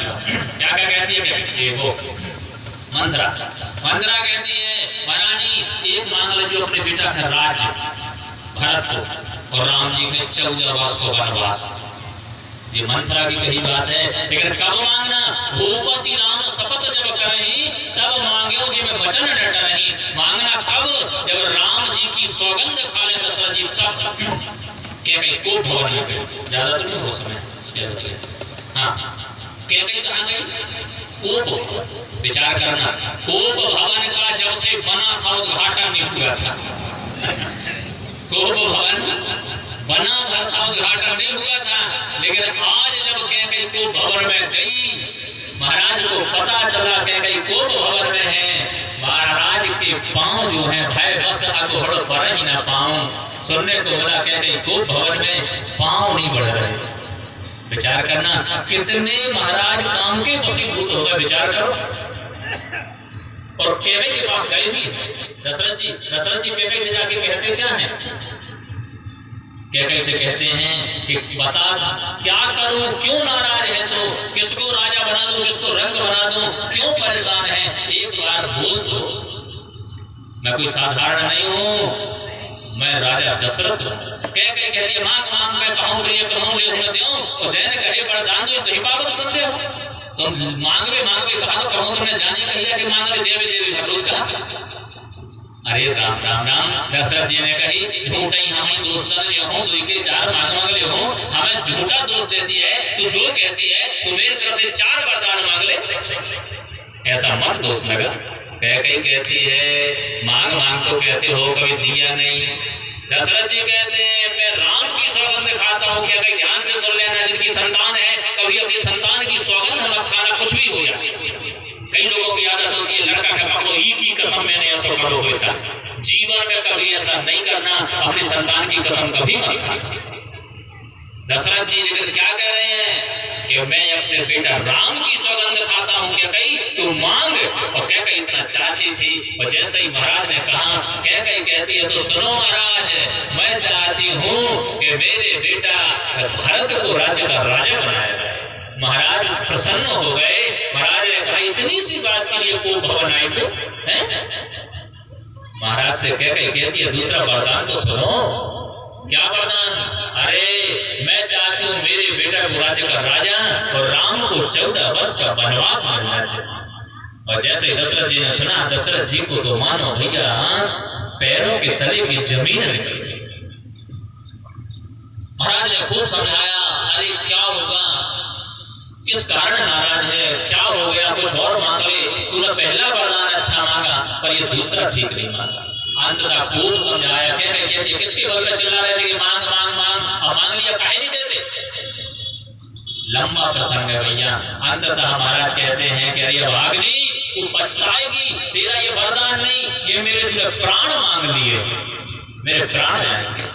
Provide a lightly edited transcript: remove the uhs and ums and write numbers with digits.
क्या क्या कहती है, कहती है वो मंत्रा कहती है महारानी एक मांग ले जो अपने बेटा का राज्य भरत को और राम जी के 14 वर्ष को वनवास। ये मंत्रा की कही बात है, लेकिन कब मांगना, भूपति राम शपथ जब करही तब मांगो जी में वचन न डरही। मांगना कब, जब राम जी की सौगंध खा ले दशरथ जी तब कैकई को भवन में गए। ज्यादा तो नहीं हो समय, हाँ कैकई कहाँ गई, कोप, विचार करना, कोप भवन का जब से बना था उद्घाटन नहीं हुआ था। कोप भवन बना था उद्घाटन नहीं हुआ था, लेकिन आज जब कैकई कोप भवन में गई, महाराज को पता चला कैकई कोप भवन में है, महाराज के पांव जो है भय बस अगोहड़ पर ही ना पांव। सुनने को मिला कैकई कोप भवन में पांव नहीं बढ़ रहे। विचार करना कितने महाराज काम के वशीभूत हो गए, विचार करो। और कैकई के पास गए भी दशरथ जी कैकई से जाके कहते क्या है, कैकई से कहते हैं कि बता क्या करूं, क्यों नाराज है तो, किसको राजा बना दूं, किसको रंग बना दूं, क्यों परेशान है, एक बार बोल दो। मैं कोई साधारण नहीं हूं, मैं राजा दशरथ हूं। कैकई कहती है मांग मांग मैं कहूं प्रिय कहूं ले हुए देऊं और देन कहे वरदान दो, तो ही बाबत सुनते हो। तुम मांगवे कहा तो कहूं तुमने जाने कहिया कि मांगवे देवे देवी भरोज कहा। अरे राम राम राम, दशरथ जी ने कही झूठा ही हमें दोस्त हूँ, दो के 4 मांग ले हूँ, हमें झूठा दोस्त देती है, तू 2 कहती है, तो मेरी तरफ से 4 वरदान मांग ले, ऐसा मत दोस्त लगा। कैकई कहती है मांग तो कहते हो कभी दिया नहीं। दशरथ जी कहते हैं मैं राम की सौगंध खाता हूँ, कैकई ध्यान से सुन लेना, जिनकी संतान है कभी अपनी संतान की सौगंध मत खाना, कुछ भी हो जाए। कई लोगों की आदत होती है लड़का का पापा ई की कसम मैंने ऐसा करो हुआ था, जीवन में कभी ऐसा नहीं करना, अपनी संतान की कसम कभी मत खाना। दशरथ जी लेकिन क्या कह रहे हैं कि मैं अपने बेटा राम की सौगंध खाता हूँ, कैकई तू मांग। और कैकई इतना चाहती थी, और जैसे ही महाराज ने कहा, कैकई कहती है तो सुनो महाराज, मैं चाहती हूँ कि मेरे बेटा भरत को राज्य का राजा बनाया जाए। महाराज प्रसन्न हो गए। महाराज ने कहा इतनी सी बात के लिए को भवन आए तो है। महाराज से कैकई कहती है दूसरा वरदान तो सुनो। क्या वरदान? अरे मैं चाहती हूँ मेरे बेटा को राज्य का राजा और राम को 14 वर्ष का वनवास मिलना चाहिए। और जैसे ही दशरथ जी ने सुना, दशरथ जी को तो मानो भैया पैरों के तले की जमीन निकल गई। महाराज ने खूब समझाया, अरे क्या होगा, किस कारण नाराज है, क्या हो गया, कुछ और मांग ले, तूने पहला वरदान अच्छा मांगा पर ये दूसरा ठीक नहीं मांगा। अंततः खूब समझाया, कहते किसके बल में चिल्ला रहे थे कि मांग मांग मांग, और मांग लिया काहे नहीं देते। लंबा प्रसंग है भैया। अंततः महाराज कहते हैं कि अरे भागनी तू पछताएगी, तेरा ये वरदान नहीं, ये मेरे तूने प्राण मांग लिए, मेरे प्राण जाएंगे।